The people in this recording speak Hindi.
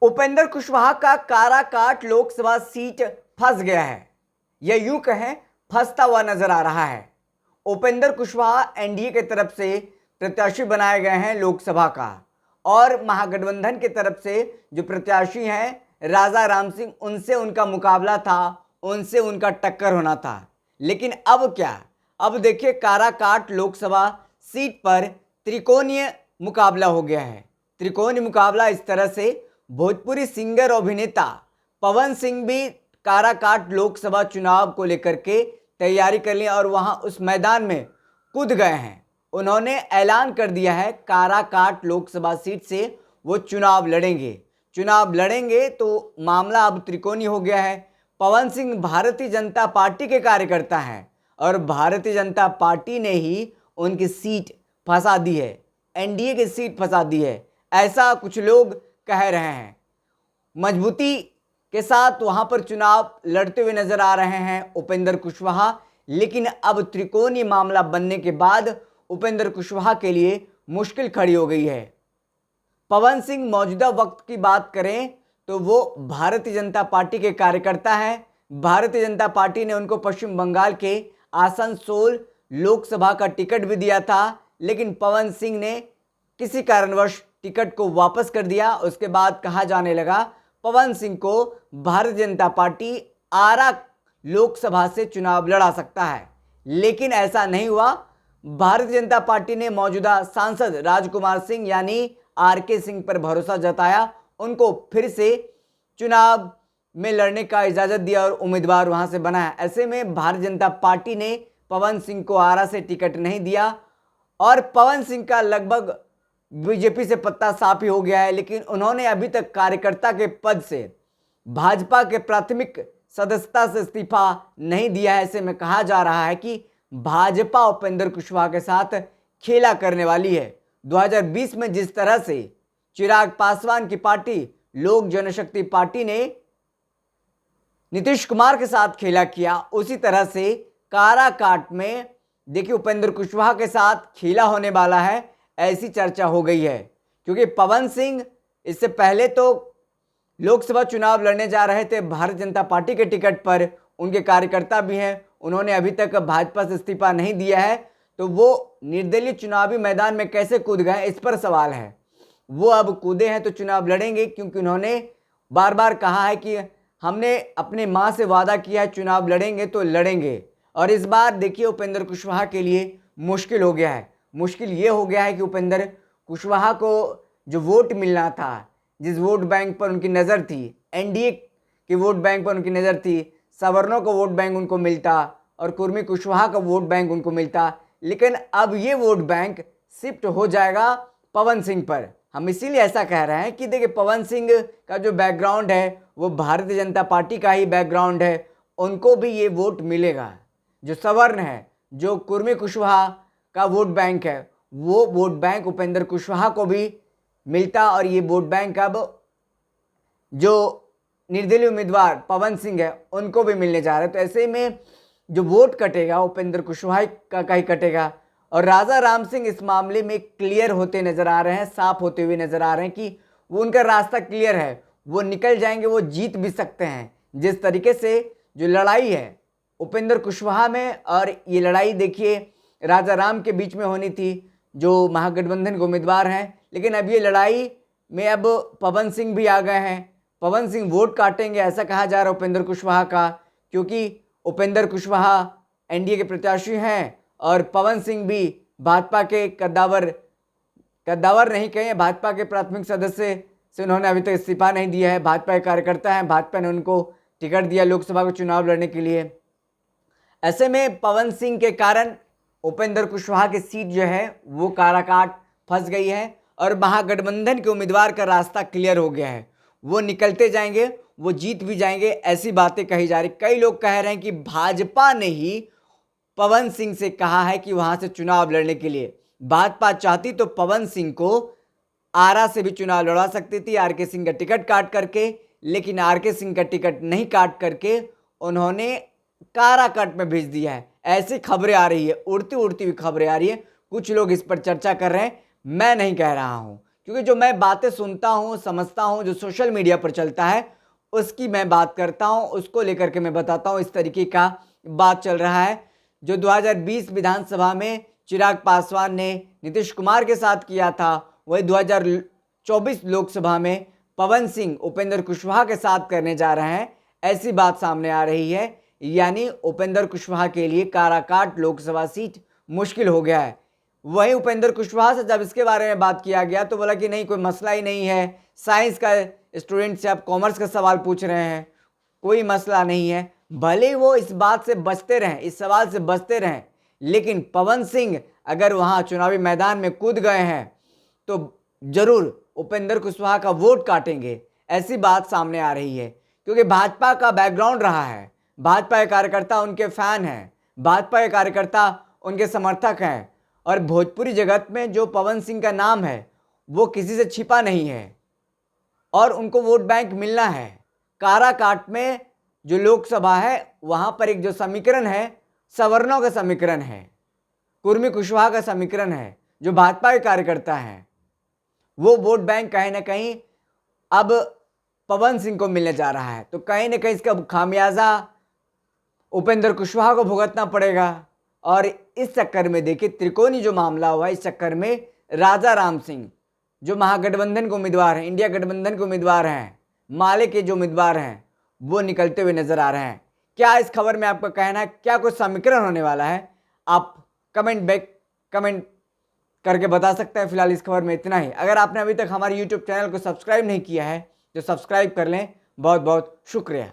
उपेंद्र कुशवाहा का काराकाट लोकसभा सीट फंस गया है, या यूं कहें फंसता हुआ नजर आ रहा है। उपेंद्र कुशवाहा एनडीए की तरफ से प्रत्याशी बनाए गए हैं लोकसभा का, और महागठबंधन की तरफ से जो प्रत्याशी हैं राजा राम सिंह, उनसे उनका मुकाबला था, उनसे उनका टक्कर होना था। लेकिन अब क्या, अब देखिए काराकाट लोकसभा सीट पर त्रिकोणीय मुकाबला हो गया है। त्रिकोणीय मुकाबला इस तरह से, भोजपुरी सिंगर और अभिनेता पवन सिंह भी काराकाट लोकसभा चुनाव को लेकर के तैयारी कर ली और वहां उस मैदान में कूद गए हैं। उन्होंने ऐलान कर दिया है काराकाट लोकसभा सीट से वो चुनाव लड़ेंगे तो मामला अब त्रिकोणीय हो गया है। पवन सिंह भारतीय जनता पार्टी के कार्यकर्ता हैं और भारतीय जनता पार्टी ने ही उनकी सीट फंसा दी है, एनडीए की सीट फंसा दी है, ऐसा कुछ लोग कह रहे हैं। मजबूती के साथ वहां पर चुनाव लड़ते हुए नजर आ रहे हैं उपेंद्र कुशवाहा, लेकिन अब त्रिकोणीय मामला बनने के बाद उपेंद्र कुशवाहा के लिए मुश्किल खड़ी हो गई है। पवन सिंह मौजूदा वक्त की बात करें तो वो भारतीय जनता पार्टी के कार्यकर्ता हैं। भारतीय जनता पार्टी ने उनको पश्चिम बंगाल के आसनसोल लोकसभा का टिकट भी दिया था, लेकिन पवन सिंह ने किसी कारणवश टिकट को वापस कर दिया। उसके बाद कहा जाने लगा पवन सिंह को भारतीय जनता पार्टी आरा लोकसभा से चुनाव लड़ा सकता है, लेकिन ऐसा नहीं हुआ। भारतीय जनता पार्टी ने मौजूदा सांसद राजकुमार सिंह यानी आरके सिंह पर भरोसा जताया, उनको फिर से चुनाव में लड़ने का इजाजत दिया और उम्मीदवार वहां से बनाया। ऐसे में भारतीय जनता पार्टी ने पवन सिंह को आरा से टिकट नहीं दिया और पवन सिंह का लगभग बीजेपी से पत्ता साफ ही हो गया है, लेकिन उन्होंने अभी तक कार्यकर्ता के पद से भाजपा के प्राथमिक सदस्यता से इस्तीफा नहीं दिया है। ऐसे में कहा जा रहा है कि भाजपा उपेंद्र कुशवाहा के साथ खेला करने वाली है। 2020 में जिस तरह से चिराग पासवान की पार्टी लोक जनशक्ति पार्टी ने नीतीश कुमार के साथ खेला किया, उसी तरह से काराकाट में देखिए उपेंद्र कुशवाहा के साथ खेला होने वाला है, ऐसी चर्चा हो गई है। क्योंकि पवन सिंह इससे पहले तो लोकसभा चुनाव लड़ने जा रहे थे भारतीय जनता पार्टी के टिकट पर, उनके कार्यकर्ता भी हैं, उन्होंने अभी तक भाजपा से इस्तीफा नहीं दिया है, तो वो निर्दलीय चुनावी मैदान में कैसे कूद गए इस पर सवाल है। वो अब कूदे हैं तो चुनाव लड़ेंगे, क्योंकि उन्होंने बार बार कहा है कि हमने अपने माँ से वादा किया है चुनाव लड़ेंगे तो लड़ेंगे। और इस बार देखिए उपेंद्र कुशवाहा के लिए मुश्किल हो गया है। मुश्किल ये हो गया है कि उपेंद्र कुशवाहा को जो वोट मिलना था, जिस वोट बैंक पर उनकी नज़र थी, एनडीए के वोट बैंक पर उनकी नज़र थी, सवर्णों का वोट बैंक उनको मिलता और कुर्मी कुशवाहा का वोट बैंक उनको मिलता, लेकिन अब ये वोट बैंक शिफ्ट हो जाएगा पवन सिंह पर। हम इसीलिए ऐसा कह रहे हैं कि देखिए पवन सिंह का जो बैकग्राउंड है वो भारतीय जनता पार्टी का ही बैकग्राउंड है, उनको भी ये वोट मिलेगा। जो सवर्ण है, जो कुर्मी कुशवाहा का वोट बैंक है, वो वोट बैंक उपेंद्र कुशवाहा को भी मिलता और ये वोट बैंक अब जो निर्दलीय उम्मीदवार पवन सिंह है उनको भी मिलने जा रहा है। तो ऐसे में जो वोट कटेगा उपेंद्र कुशवाहा का ही कटेगा। और राजा राम सिंह इस मामले में क्लियर होते नजर आ रहे हैं, साफ होते हुए नजर आ रहे हैं कि वो उनका रास्ता क्लियर है, वो निकल जाएंगे, वो जीत भी सकते हैं। जिस तरीके से जो लड़ाई है उपेंद्र कुशवाहा में, और ये लड़ाई देखिए राजा राम के बीच में होनी थी जो महागठबंधन के उम्मीदवार हैं, लेकिन अब ये लड़ाई में अब पवन सिंह भी आ गए हैं। पवन सिंह वोट काटेंगे ऐसा कहा जा रहा है उपेंद्र कुशवाहा का, क्योंकि उपेंद्र कुशवाहा एनडीए के प्रत्याशी हैं और पवन सिंह भी भाजपा के कद्दावर नहीं कहें, भाजपा के प्राथमिक सदस्य से उन्होंने अभी तक इस्तीफा नहीं दिया है, भाजपा के कार्यकर्ता हैं, भाजपा ने उनको टिकट दिया लोकसभा को चुनाव लड़ने के लिए। ऐसे में पवन सिंह के कारण उपेंद्र कुशवाहा की सीट जो है वो काराकाट फंस गई है और महागठबंधन के उम्मीदवार का रास्ता क्लियर हो गया है, वो निकलते जाएंगे, वो जीत भी जाएंगे, ऐसी बातें कही जा रही। कई लोग कह रहे हैं कि भाजपा ने ही पवन सिंह से कहा है कि वहां से चुनाव लड़ने के लिए। भाजपा चाहती तो पवन सिंह को आरा से भी चुनाव लड़ा सकती थी आरके सिंह का टिकट काट करके, लेकिन आरके सिंह का टिकट नहीं काट करके उन्होंने काराकाट में भेज दिया है। ऐसी खबरें आ रही है, उड़ती उड़ती हुई खबरें आ रही है, कुछ लोग इस पर चर्चा कर रहे हैं, मैं नहीं कह रहा हूं, क्योंकि जो मैं बातें सुनता हूँ, समझता हूँ, जो सोशल मीडिया पर चलता है उसकी मैं बात करता हूँ, उसको लेकर के मैं बताता हूँ। इस तरीके का बात चल रहा है। जो 2020 विधानसभा में चिराग पासवान ने नीतीश कुमार के साथ किया था, वही 2024 लोकसभा में पवन सिंह उपेंद्र कुशवाहा के साथ करने जा रहे हैं, ऐसी बात सामने आ रही है। यानी उपेंद्र कुशवाहा के लिए काराकाट लोकसभा सीट मुश्किल हो गया है। वहीं उपेंद्र कुशवाहा से जब इसके बारे में बात किया गया तो बोला कि नहीं, कोई मसला ही नहीं है, साइंस का स्टूडेंट से आप कॉमर्स का सवाल पूछ रहे हैं, कोई मसला नहीं है। भले ही वो इस बात से बचते रहें, इस सवाल से बचते रहें, लेकिन पवन सिंह अगर वहाँ चुनावी मैदान में कूद गए हैं तो जरूर उपेंद्र कुशवाहा का वोट काटेंगे, ऐसी बात सामने आ रही है। क्योंकि भाजपा का बैकग्राउंड रहा है, भाजपा के कार्यकर्ता उनके फैन हैं, भाजपा के कार्यकर्ता उनके समर्थक हैं, और भोजपुरी जगत में जो पवन सिंह का नाम है वो किसी से छिपा नहीं है और उनको वोट बैंक मिलना है। काराकाट में जो लोकसभा है वहाँ पर एक जो समीकरण है, सवर्णों का समीकरण है, कुर्मी कुशवाहा का समीकरण है, जो भाजपा के कार्यकर्ता हैं, वो वोट बैंक कहीं ना कहीं अब पवन सिंह को मिलने जा रहा है। तो कहीं ना कहीं इसका खामियाजा उपेंद्र कुशवाहा को भुगतना पड़ेगा। और इस चक्कर में देखिए, त्रिकोणी जो मामला हुआ, इस चक्कर में राजा राम सिंह जो महागठबंधन के उम्मीदवार हैं, इंडिया गठबंधन के उम्मीदवार हैं, माले के जो उम्मीदवार हैं, वो निकलते हुए नजर आ रहे हैं। क्या इस खबर में आपका कहना है, क्या कुछ समीकरण होने वाला है? आप कमेंट करके बता सकते हैं। फिलहाल इस खबर में इतना ही। अगर आपने अभी तक हमारे YouTube चैनल को सब्सक्राइब नहीं किया है तो सब्सक्राइब कर लें। बहुत बहुत शुक्रिया।